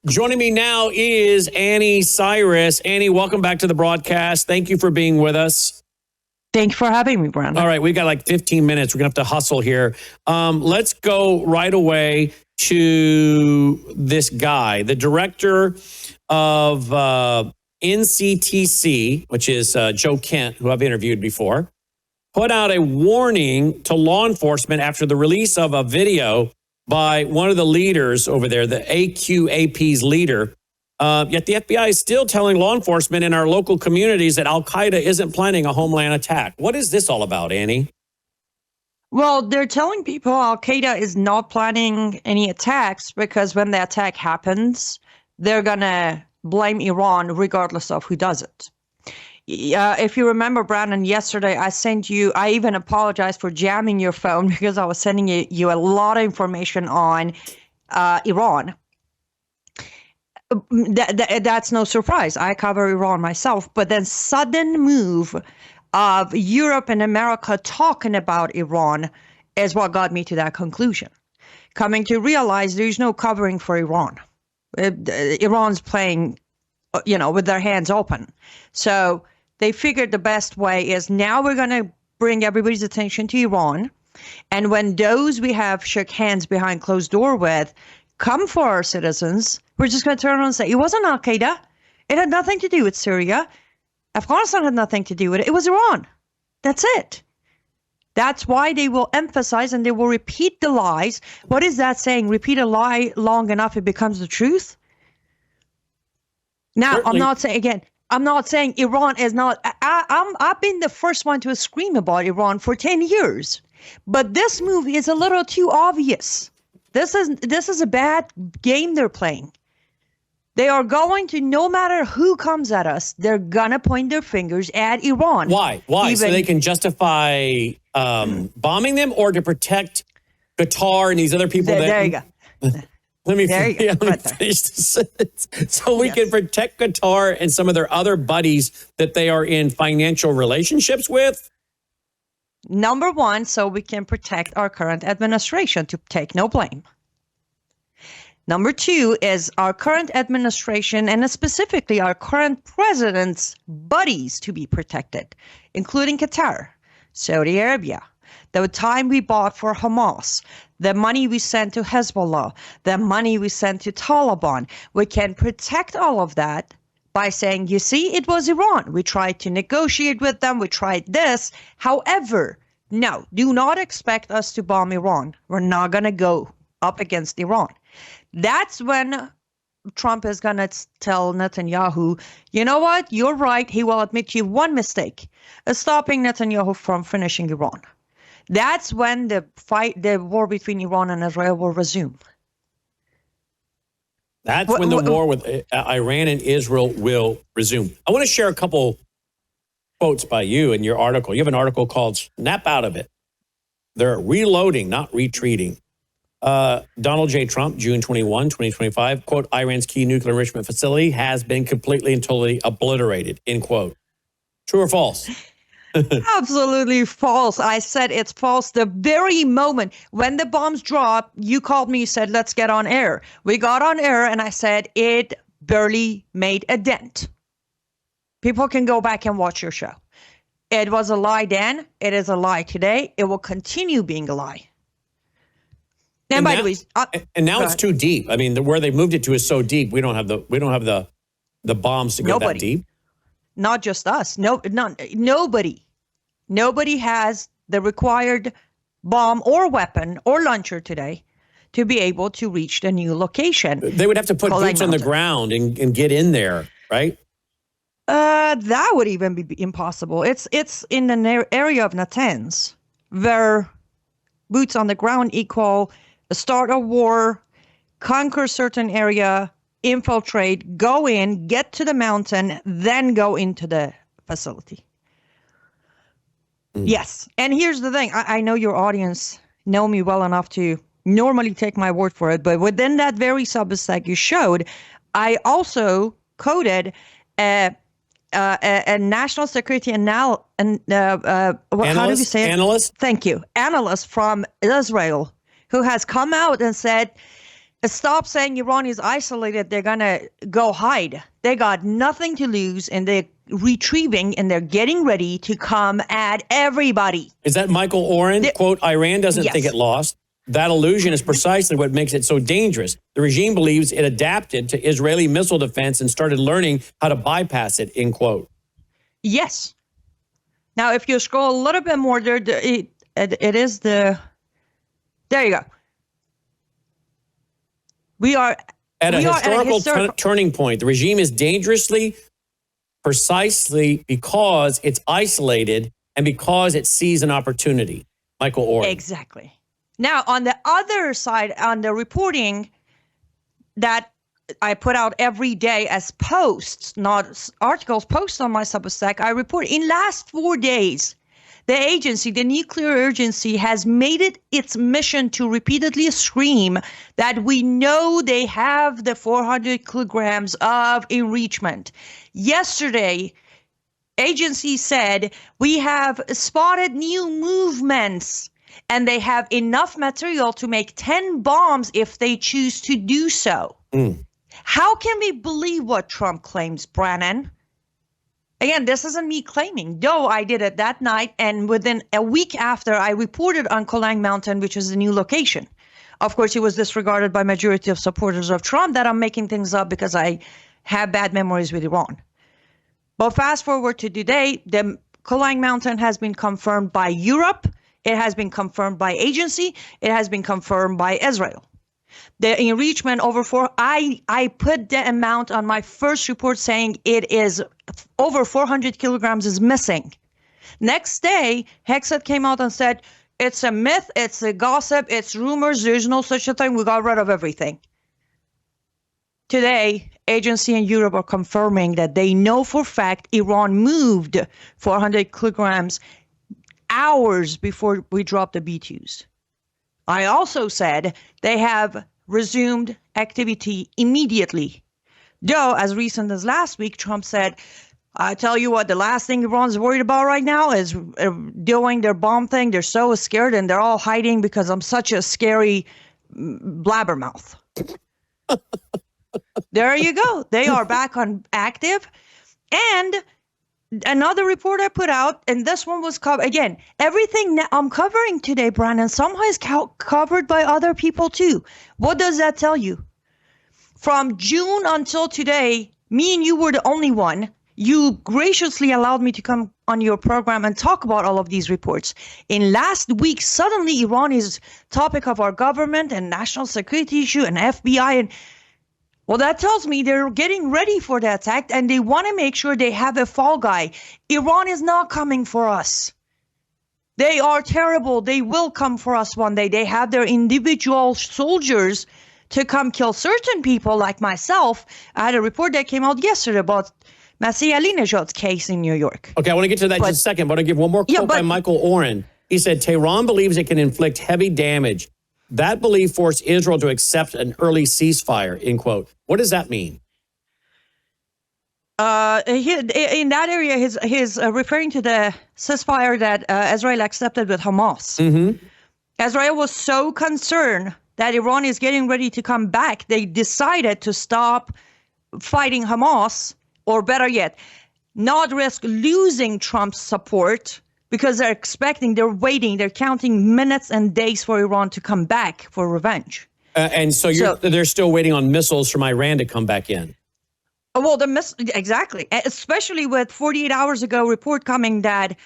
Joining me now is Annie Cyrus. Annie, welcome back to the broadcast. Thank you for being with us. Thank you for having me, Brandon. All right, we got like 15 minutes. We're going to have to hustle here. Let's go right away to this guy, the director of NCTC, which is Joe Kent, who I've interviewed before, put out a warning to law enforcement after the release of a video by one of the leaders over there, the AQAP's leader. Yet the FBI is still telling law enforcement in our local communities that Al-Qaeda isn't planning a homeland attack. What is this all about, Annie? Well, they're telling people Al-Qaeda is not planning any attacks because when the attack happens, they're going to blame Iran regardless of who does it. If you remember, Brandon, yesterday I even apologized for jamming your phone because I was sending you a lot of information on Iran. That's no surprise. I cover Iran myself. But then sudden move of Europe and America talking about Iran is what got me to that conclusion. Coming to realize there's no covering for Iran. Iran's playing, with their hands open. So they figured the best way is now we're going to bring everybody's attention to Iran. And when those we have shook hands behind closed door with come for our citizens, we're just going to turn around and say, it wasn't Al-Qaeda. It had nothing to do with Syria. Afghanistan had nothing to do with it. It was Iran. That's it. That's why they will emphasize and they will repeat the lies. What is that saying? Repeat a lie long enough, it becomes the truth. Now, certainly. I'm not saying Iran is not. I've been the first one to scream about Iran for 10 years. But this move is a little too obvious. This is a bad game they're playing. They are going to, no matter who comes at us, they're going to point their fingers at Iran. Why? So they can justify bombing them or to protect Qatar and these other people? There you go. Let me finish the sentence. So we can protect Qatar and some of their other buddies that they are in financial relationships with? Number one, so we can protect our current administration to take no blame. Number two is our current administration and specifically our current president's buddies to be protected, including Qatar, Saudi Arabia, the time we bought for Hamas, the money we sent to Hezbollah, the money we sent to Taliban. We can protect all of that by saying, you see, it was Iran. We tried to negotiate with them. We tried this. However, no, do not expect us to bomb Iran. We're not going to go up against Iran. That's when Trump is going to tell Netanyahu, you know what? You're right. He will admit to one mistake, stopping Netanyahu from finishing Iran. That's when the war between Iran and Israel will resume. That's when the war with Iran and Israel will resume. I want to share a couple quotes by you in your article. You have an article called Snap Out of It. They're reloading, not retreating. Donald J. Trump, June 21, 2025, quote, Iran's key nuclear enrichment facility has been completely and totally obliterated, end quote. True or false? Absolutely false. I said it's false. The very moment when the bombs dropped, you called me, you said, let's get on air. We got on air and I said it barely made a dent. People can go back and watch your show. It was a lie then. It is a lie today. It will continue being a lie. And by the way, now it's too deep. I mean, where they moved it to is so deep. We don't have the bombs to go that deep. Not just us. Nobody has the required bomb or weapon or launcher today to be able to reach the new location. They would have to put boots on the ground and get in there, right? That would even be impossible. It's in an area of Natanz where boots on the ground equal start a war, conquer certain area, infiltrate, go in, get to the mountain, then go into the facility. Yes. And here's the thing. I know your audience know me well enough to normally take my word for it, but within that very substack you showed, I also coded a national security how do you say it? Analyst? Thank you. Analyst from Israel who has come out and said, stop saying Iran is isolated. They're going to go hide. They got nothing to lose, and they're retrieving, and they're getting ready to come at everybody. Is that Michael Oren? Quote, Iran doesn't think it lost. That illusion is precisely what makes it so dangerous. The regime believes it adapted to Israeli missile defense and started learning how to bypass it, end quote. Yes. Now, if you scroll a little bit more, there, it is the... There you go. We are at a historical turning point. The regime is dangerously, precisely because it's isolated and because it sees an opportunity. Michael Oren. Exactly. Now, on the other side, on the reporting that I put out every day as posts, not articles, posts on my Substack, I report in last 4 days, the agency, the nuclear agency, has made it its mission to repeatedly scream that we know they have the 400 kilograms of enrichment. Yesterday, agency said we have spotted new movements and they have enough material to make 10 bombs if they choose to do so. How can we believe what Trump claims, Brannon? Again, this isn't me claiming, though I did it that night, and within a week after, I reported on Kolang Mountain, which is the new location. Of course, it was disregarded by majority of supporters of Trump that I'm making things up because I have bad memories with Iran. But fast forward to today, the Kolang Mountain has been confirmed by Europe. It has been confirmed by agency. It has been confirmed by Israel. The enrichment I put the amount on my first report saying it is over 400 kilograms is missing. Next day, Hexet came out and said, it's a myth, it's a gossip, it's rumors, there's no such a thing, we got rid of everything. Today, agency in Europe are confirming that they know for fact Iran moved 400 kilograms hours before we dropped the B-2s. I also said they have resumed activity immediately. Though, as recent as last week, Trump said, I tell you what, the last thing Iran's worried about right now is doing their bomb thing. They're so scared and they're all hiding because I'm such a scary blabbermouth. There you go. They are back on active. And another report I put out, and this one was covered again. Everything I'm covering today, Brandon, somehow is covered by other people too. What does that tell you? From June until today, me and you were the only one. You graciously allowed me to come on your program and talk about all of these reports. In last week, suddenly Iran is topic of our government and national security issue and FBI and well, that tells me they're getting ready for the attack and they want to make sure they have a fall guy. Iran is not coming for us. They are terrible. They will come for us one day. They have their individual soldiers to come kill certain people like myself. I had a report that came out yesterday about Masih Alinejad's case in New York. Okay, I want to get to that in just a second, but I'll give one more quote by Michael Oren. He said, Tehran believes it can inflict heavy damage. That belief forced Israel to accept an early ceasefire, end quote. What does that mean? In that area, he's referring to the ceasefire that Israel accepted with Hamas. Mm-hmm. Israel was so concerned that Iran is getting ready to come back, they decided to stop fighting Hamas, or better yet, not risk losing Trump's support because they're waiting, they're counting minutes and days for Iran to come back for revenge. And so they're still waiting on missiles from Iran to come back in. Well, exactly, especially with 48 hours ago report coming that,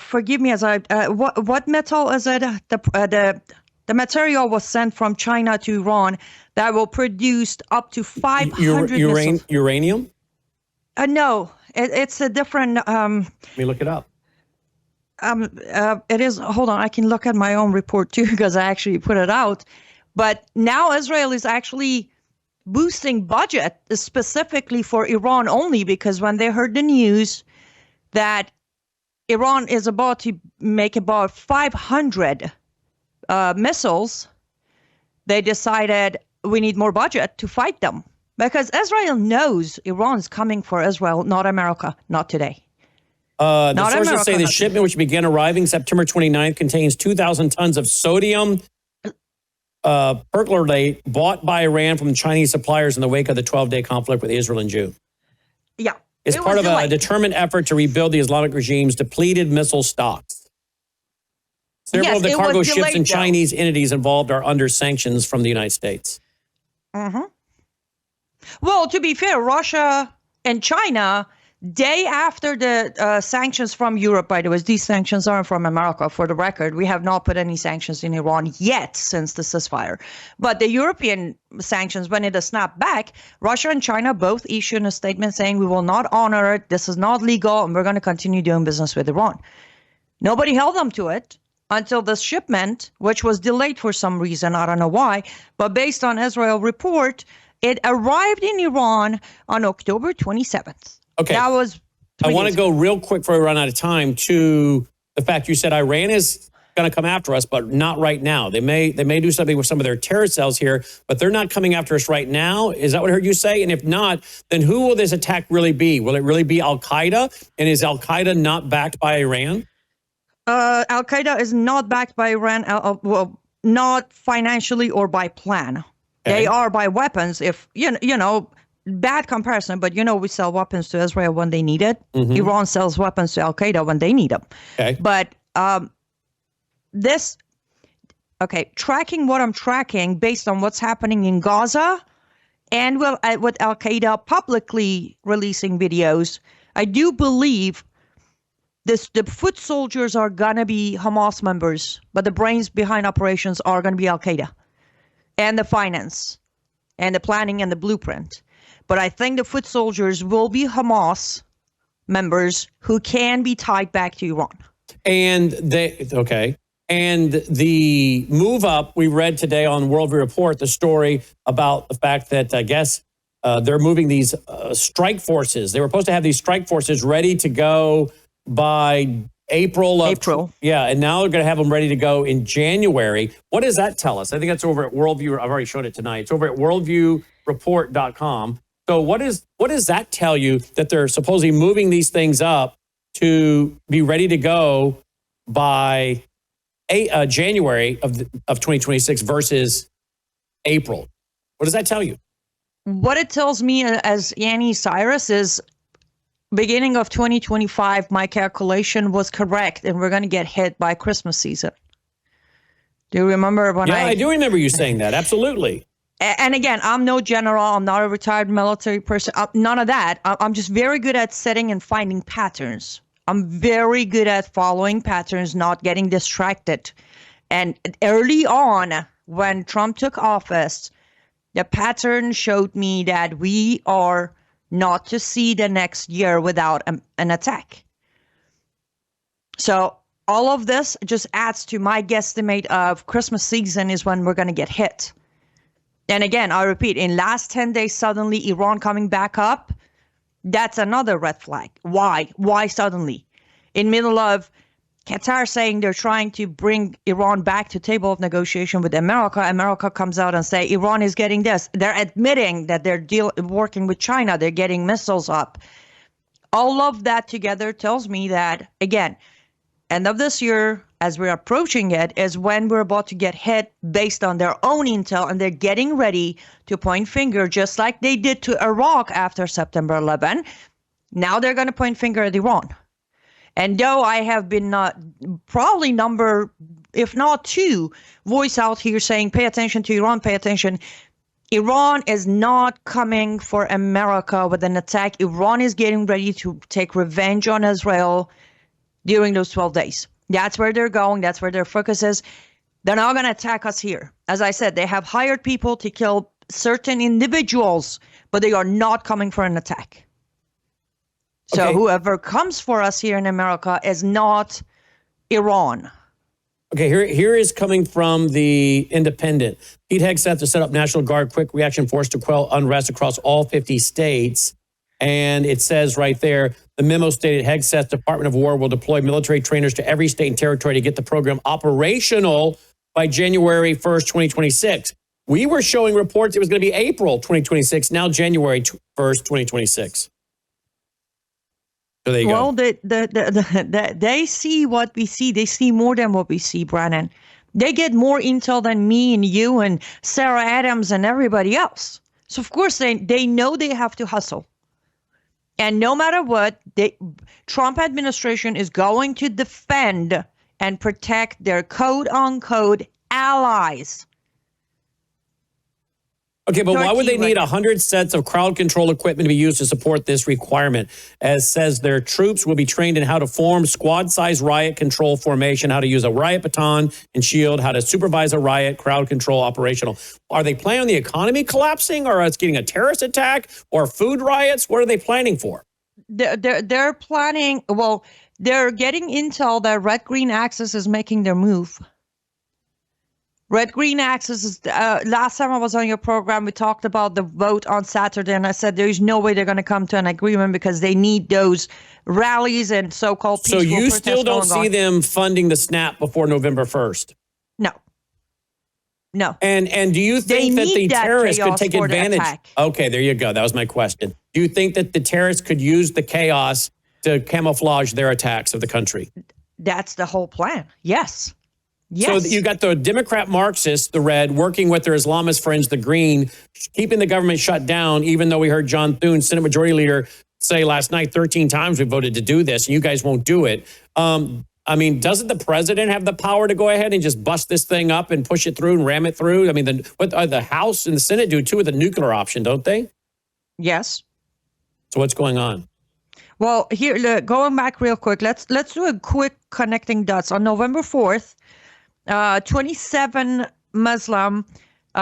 forgive me, what metal is it? The material was sent from China to Iran that will produce up to 500 missiles. Uranium? No, it's a different. Let me look it up. It is. Hold on, I can look at my own report too because I actually put it out. But now Israel is actually boosting budget specifically for Iran only because when they heard the news that Iran is about to make about 500 missiles, they decided we need more budget to fight them because Israel knows Iran's coming for Israel, not America, not today. The sources say the shipment, which began arriving September 29th, contains 2,000 tons of sodium percolate bought by Iran from Chinese suppliers in the wake of the 12-day conflict with Israel in June. Yeah. It's part of a determined effort to rebuild the Islamic regime's depleted missile stocks. Several of the cargo ships and Chinese entities involved are under sanctions from the United States. Well, to be fair, Russia and China, day after the sanctions from Europe, by the way, these sanctions aren't from America, for the record. We have not put any sanctions in Iran yet since the ceasefire. But the European sanctions, when it has snapped back, Russia and China both issued a statement saying we will not honor it, this is not legal, and we're going to continue doing business with Iran. Nobody held them to it until this shipment, which was delayed for some reason, I don't know why, but based on Israel report, it arrived in Iran on October 27th. Okay. That was I want to go real quick before we run out of time to the fact you said Iran is going to come after us, but not right now. They may do something with some of their terror cells here, but they're not coming after us right now. Is that what I heard you say? And if not, then who will this attack really be? Will it really be Al-Qaeda? And is Al-Qaeda not backed by Iran? Al-Qaeda is not backed by Iran, well, not financially or by plan. Okay. They are by weapons. If, you know, bad comparison, but, we sell weapons to Israel when they need it. Iran sells weapons to Al-Qaeda when they need them. Okay. But tracking what I'm tracking based on what's happening in Gaza and with Al-Qaeda publicly releasing videos, I do believe the foot soldiers are going to be Hamas members, but the brains behind operations are going to be Al-Qaeda and the finance and the planning and the blueprint. But I think the foot soldiers will be Hamas members who can be tied back to Iran. And And the move up, we read today on Worldview Report, the story about the fact that I guess they're moving these strike forces. They were supposed to have these strike forces ready to go by April. Yeah, and now they're going to have them ready to go in January. What does that tell us? I think that's over at Worldview. I've already showed it tonight. It's over at worldviewreport.com. So what does that tell you that they're supposedly moving these things up to be ready to go by January of 2026 versus April? What does that tell you? What it tells me as Yanni Cyrus is beginning of 2025, my calculation was correct, and we're going to get hit by Christmas season. Do you remember when I do remember you saying that. Absolutely. And again, I'm no general. I'm not a retired military person. None of that. I'm just very good at setting and finding patterns. I'm very good at following patterns, not getting distracted. And early on, when Trump took office, the pattern showed me that we are not to see the next year without an attack. So all of this just adds to my guesstimate of Christmas season is when we're going to get hit. And again, I repeat, in last 10 days, suddenly Iran coming back up, that's another red flag. Why? Why suddenly? In middle of Qatar saying they're trying to bring Iran back to table of negotiation with America, America comes out and say Iran is getting this. They're admitting that they're working with China. They're getting missiles up. All of that together tells me that, again, end of this year, as we're approaching it, is when we're about to get hit based on their own intel, and they're getting ready to point finger just like they did to Iraq after September 11. Now they're going to point finger at Iran. And though I have been probably number, if not two, voice out here saying, pay attention to Iran, pay attention. Iran is not coming for America with an attack. Iran is getting ready to take revenge on Israel during those 12 days. That's where they're going. That's where their focus is. They're not going to attack us here. As I said, they have hired people to kill certain individuals, but they are not coming for an attack. So whoever comes for us here in America is not Iran. Okay, here is coming from the Independent. Pete Hegseth to set up National Guard quick reaction force to quell unrest across all 50 states. And it says right there, the memo stated Hegseth Department of War will deploy military trainers to every state and territory to get the program operational by January 1st, 2026. We were showing reports it was going to be April 2026, now January 1st, 2026. So there you go. Well, they see what we see. They see more than what we see, Brandon. They get more intel than me and you and Sarah Adams and everybody else. So of course they know they have to hustle. And no matter what, Trump administration is going to defend and protect their quote-unquote allies. Okay, but why would they need Turkey, 100 sets of crowd control equipment to be used to support this requirement? As says their troops will be trained in how to form squad-sized riot control formation, how to use a riot baton and shield, how to supervise a riot, crowd control operational. Are they planning on the economy collapsing, or it's getting a terrorist attack, or food riots? What are they planning for? They're planning, well, they're getting intel that Red Green Axis is making their move. Red Green Axis is, last time I was on your program, we talked about the vote on Saturday, and I said there's no way they're going to come to an agreement because they need those rallies and so-called peaceful protests. So you protests still don't going see on. them funding the SNAP before November 1st? No. And do you think that the terrorists could take advantage? Okay, there you go. That was my question. Do you think that the terrorists could use the chaos to camouflage their attacks of the country? That's the whole plan. Yes. Yes. So you got the Democrat Marxists, the red, working with their Islamist friends, the green, keeping the government shut down, even though we heard John Thune, Senate Majority Leader, say last night 13 times we voted to do this, and you guys won't do it. I mean, doesn't the president have the power to go ahead and just bust this thing up and push it through and ram it through? I mean, the House and the Senate do too with the nuclear option, don't they? Yes. So what's going on? Well, here, going back real quick, let's do a quick connecting dots. On November 4th, 27 Muslim, 8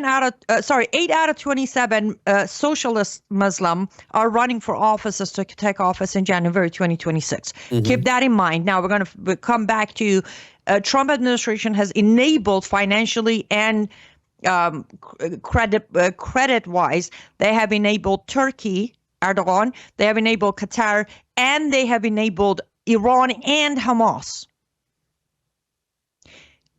out of 27 socialist Muslim are running for offices to take office in January 2026. Keep that in mind. Now we're going to come back to Trump administration has enabled financially and credit wise. They have enabled Turkey, Erdogan. They have enabled Qatar, and they have enabled Iran and Hamas.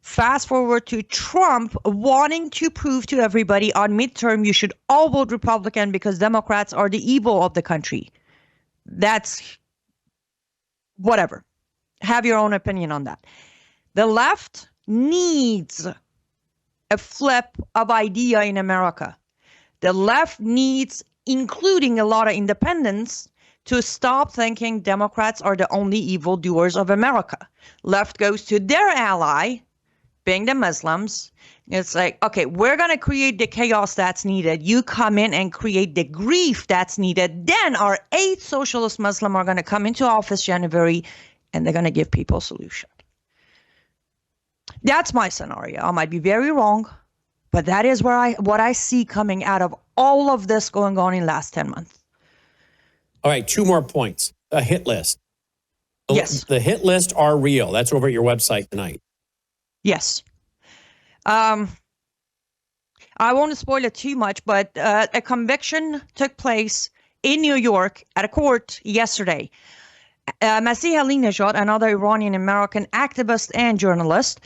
Fast forward to Trump wanting to prove to everybody on midterm you should all vote Republican because Democrats are the evil of the country. That's whatever. Have your own opinion on that. The left needs a flip of idea in America. The left needs, including a lot of independents, to stop thinking Democrats are the only evildoers of America. Left goes to their ally, being the Muslims. It's like, okay, we're going to create the chaos that's needed. You come in and create the grief that's needed. Then our 8 socialist Muslim are going to come into office January, and they're going to give people a solution. That's my scenario. I might be very wrong, but that is what I see coming out of all of this going on in the last 10 months. All right, 2 more points. A hit list. Yes. The hit list are real. That's over at your website tonight. Yes. I won't spoil it too much, but a conviction took place in New York at a court yesterday. Masih Alinejad, another Iranian-American activist and journalist,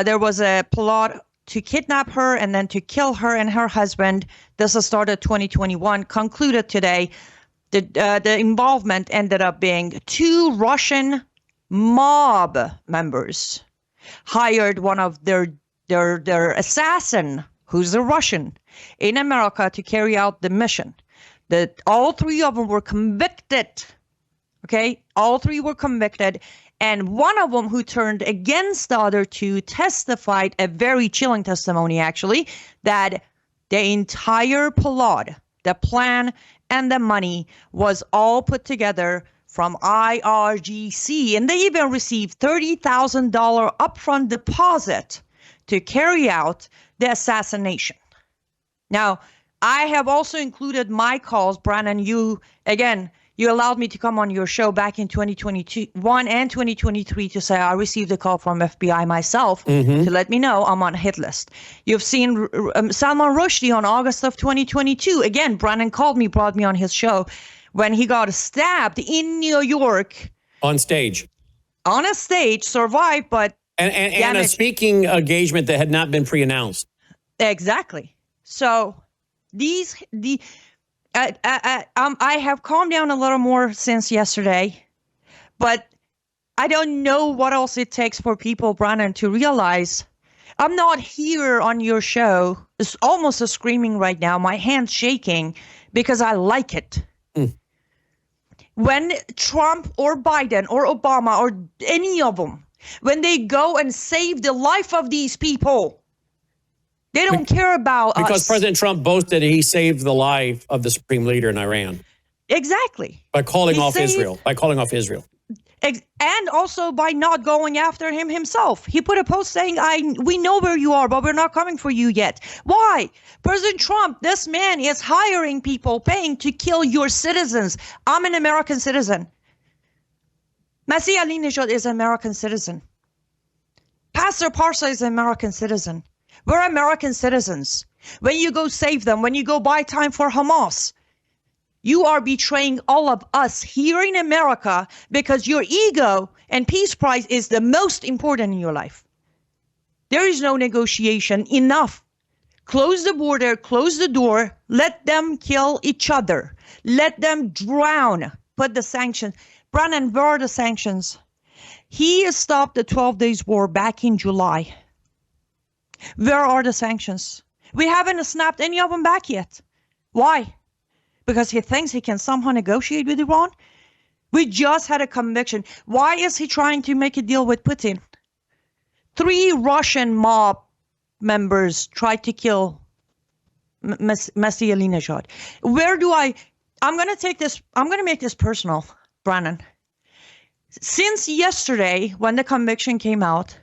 there was a plot to kidnap her and then to kill her and her husband. This has started 2021, concluded today. The involvement ended up being 2 Russian mob members hired one of their assassin, who's a Russian, in America to carry out the mission. All 3 of them were convicted. Okay, all 3 were convicted, and one of them who turned against the other 2 testified, a very chilling testimony actually, that the entire plot, the plan, and the money was all put together from IRGC, and they even received $30,000 upfront deposit to carry out the assassination. Now, I have also included my calls, Brandon. You allowed me to come on your show back in 2021 and 2023 to say I received a call from FBI myself to let me know I'm on a hit list. You've seen Salman Rushdie on August of 2022. Again, Brandon brought me on his show when he got stabbed in New York. On stage, survived, but and a speaking engagement that had not been pre-announced. Exactly. So I have calmed down a little more since yesterday, but I don't know what else it takes for people, Brandon, to realize I'm not here on your show. It's almost a screaming right now. My hand's shaking because I like it. When Trump or Biden or Obama or any of them, when they go and save the life of these people, they don't care about us. Because President Trump boasted he saved the life of the supreme leader in Iran. Exactly. By calling off Israel. By calling off Israel. And also by not going after him himself. He put a post saying, we know where you are, but we're not coming for you yet. Why? President Trump, this man is hiring people, paying to kill your citizens. I'm an American citizen. Masih Alinejad is an American citizen. Pastor Parsa is an American citizen. We're American citizens. When you go save them, when you go buy time for Hamas, you are betraying all of us here in America because your ego and peace prize is the most important in your life. There is no negotiation. Enough. Close the border, close the door, let them kill each other. Let them drown. Put the sanctions. Brandon, where are the sanctions? He stopped the 12 days war back in July. Where are the sanctions? We haven't snapped any of them back yet. Why? Because he thinks he can somehow negotiate with Iran? We just had a conviction. Why is he trying to make a deal with Putin? 3 Russian mob members tried to kill Masih Alinejad. I'm going to make this personal, Brandon. Since yesterday, when the conviction came out,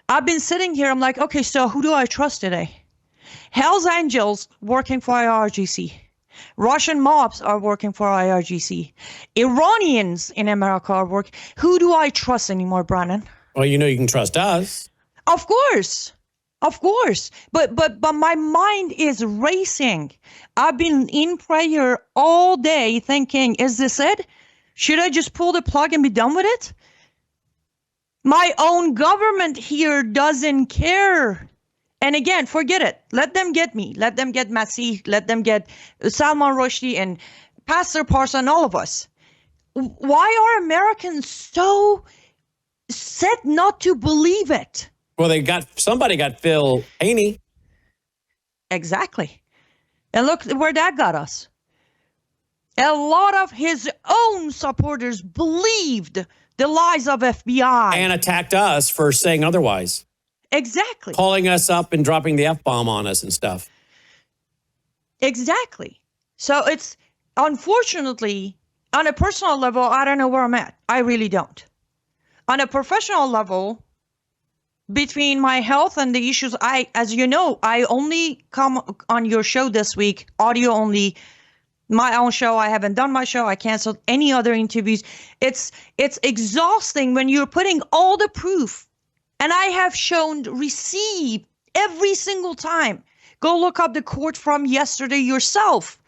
I've been sitting here, I'm like, okay, so who do I trust today? Hell's Angels working for IRGC. Russian mobs are working for IRGC. Iranians in America are working. Who do I trust anymore, Brandon? Well, you know you can trust us. Of course. But my mind is racing. I've been in prayer all day thinking, is this it? Should I just pull the plug and be done with it? My own government here doesn't care. And again, forget it. Let them get me. Let them get Masih. Let them get Salman Rushdie and Pastor Parsa and all of us. Why are Americans so set not to believe it? Well, somebody got Phil Haney. Exactly. And look where that got us. A lot of his own supporters believed the lies of FBI. And attacked us for saying otherwise. Exactly. Calling us up and dropping the F-bomb on us and stuff. Exactly. So it's, unfortunately, on a personal level, I don't know where I'm at. I really don't. On a professional level, between my health and the issues, as you know, I only come on your show this week, audio only. My own show, I haven't done my show. I canceled any other interviews. It's exhausting when you're putting all the proof. And I have shown receipt every single time. Go look up the court from yesterday yourself.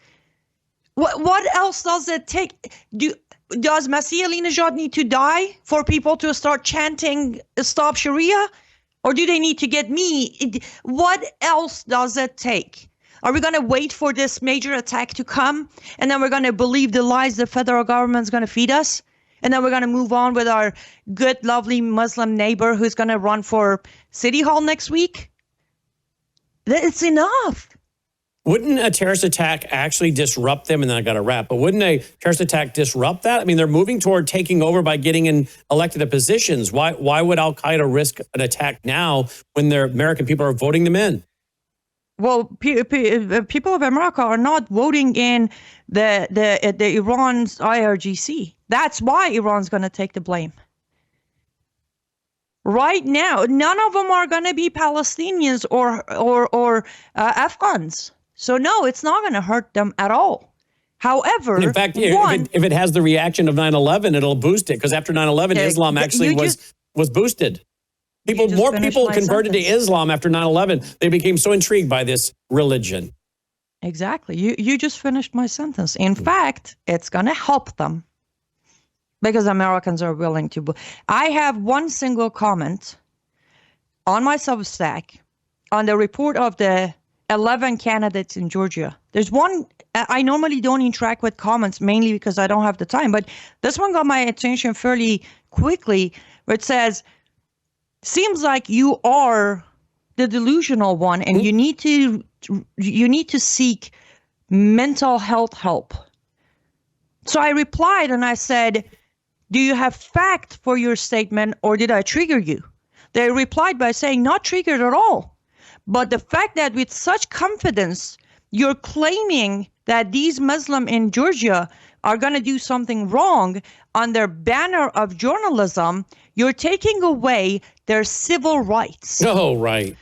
What else does it take? Does Masih Alinejad need to die for people to start chanting Stop Sharia? Or do they need to get me? What else does it take? Are we going to wait for this major attack to come? And then we're going to believe the lies the federal government's going to feed us? And then we're going to move on with our good, lovely Muslim neighbor who's going to run for City Hall next week? It's enough. Wouldn't a terrorist attack actually disrupt them? And then I got to wrap. But wouldn't a terrorist attack disrupt that? I mean, they're moving toward taking over by getting in elected positions. Why would Al-Qaeda risk an attack now when their American people are voting them in? Well, people of America are not voting in the Iran's IRGC. That's why Iran's going to take the blame. Right now, none of them are going to be Palestinians or Afghans. So no, it's not going to hurt them at all. However, and in fact, if it has the reaction of 9/11, it'll boost it because after 9/11, Islam actually was boosted. More people converted to Islam after 9/11. They became so intrigued by this religion. Exactly. You just finished my sentence. In fact, it's going to help them because Americans are willing to. I have one single comment on my Substack on the report of the 11 candidates in Georgia. There's one, I normally don't interact with comments mainly because I don't have the time, but this one got my attention fairly quickly, where it says, seems like you are the delusional one and you need to seek mental health help. So I replied and I said, do you have fact for your statement or did I trigger you? They replied by saying, not triggered at all. But the fact that with such confidence, you're claiming that these Muslims in Georgia are going to do something wrong on their banner of journalism, you're taking away their civil rights. Oh, right.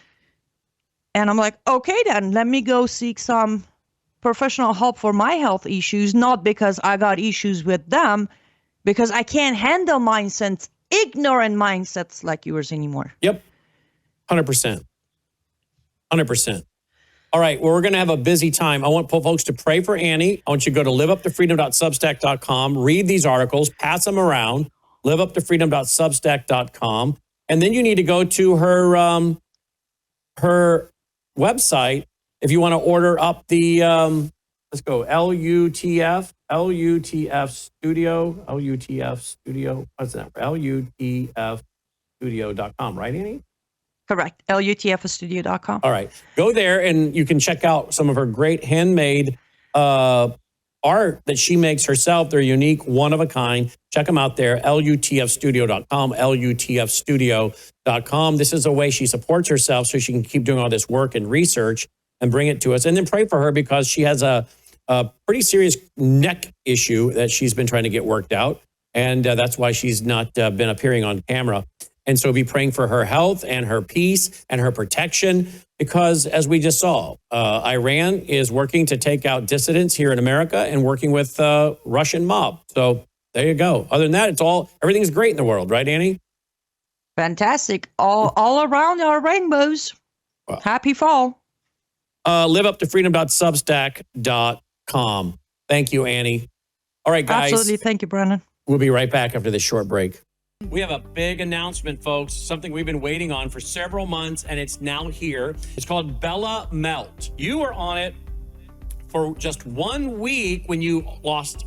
And I'm like, okay, then let me go seek some professional help for my health issues, not because I got issues with them, because I can't handle mindsets, ignorant mindsets like yours anymore. Yep. 100%. 100%. All right. Well, we're going to have a busy time. I want folks to pray for Annie. I want you to go to liveuptofreedom.substack.com, read these articles, pass them around, liveuptofreedom.substack.com. And then you need to go to her website if you want to order up the, let's go, LUTF Studio, what's that? LUTFstudio.com, right, Annie? Correct. LUTFstudio.com. All right. Go there and you can check out some of her great handmade art that she makes herself. They're unique, one of a kind. Check them out there, LUTFstudio.com, LUTFstudio.com. This is a way she supports herself so she can keep doing all this work and research and bring it to us. And then pray for her because she has a pretty serious neck issue that she's been trying to get worked out. And that's why she's not been appearing on camera. And so be praying for her health and her peace and her protection, because as we just saw, Iran is working to take out dissidents here in America and working with Russian mob. So there you go. Other than that, everything's great in the world, right, Annie? Fantastic. All around our rainbows. Wow. Happy fall. liveuptofreedom.substack.com. Thank you, Annie. All right, guys. Absolutely. Thank you, Brennan. We'll be right back after this short break. We have a big announcement, folks, something we've been waiting on for several months, and it's now here. It's called Bella Melt. You were on it for just 1 week when you lost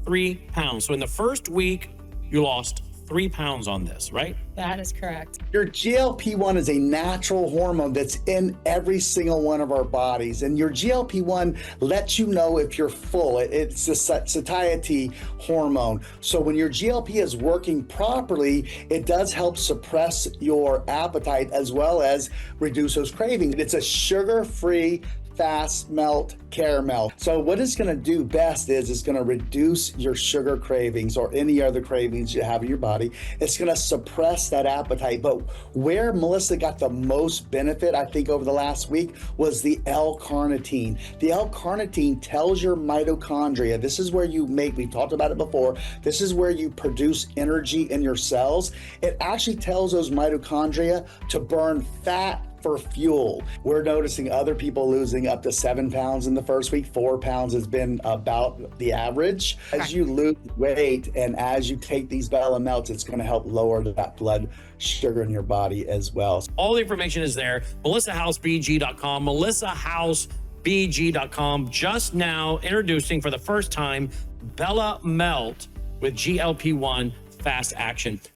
3 pounds. So in the first week, you lost 3 pounds on this, right? That is correct. Your GLP-1 is a natural hormone that's in every single one of our bodies. And your GLP-1 lets you know if you're full. It's a satiety hormone. So when your GLP is working properly, it does help suppress your appetite as well as reduce those cravings. It's a sugar-free fast melt caramel. So what it's going to do best is it's going to reduce your sugar cravings or any other cravings you have in your body. It's going to suppress that appetite. But where Melissa got the most benefit, I think, over the last week was the L-carnitine. The L-carnitine tells your mitochondria, this is where we've talked about it before, this is where you produce energy in your cells. It actually tells those mitochondria to burn fat for fuel. We're noticing other people losing up to 7 pounds in the first week. 4 pounds has been about the average. As you lose weight and as you take these Bella Melts, it's going to help lower that blood sugar in your body as well. All the information is there. MelissaHouseBG.com, MelissaHouseBG.com. Just now introducing for the first time Bella Melt with GLP-1 Fast Action.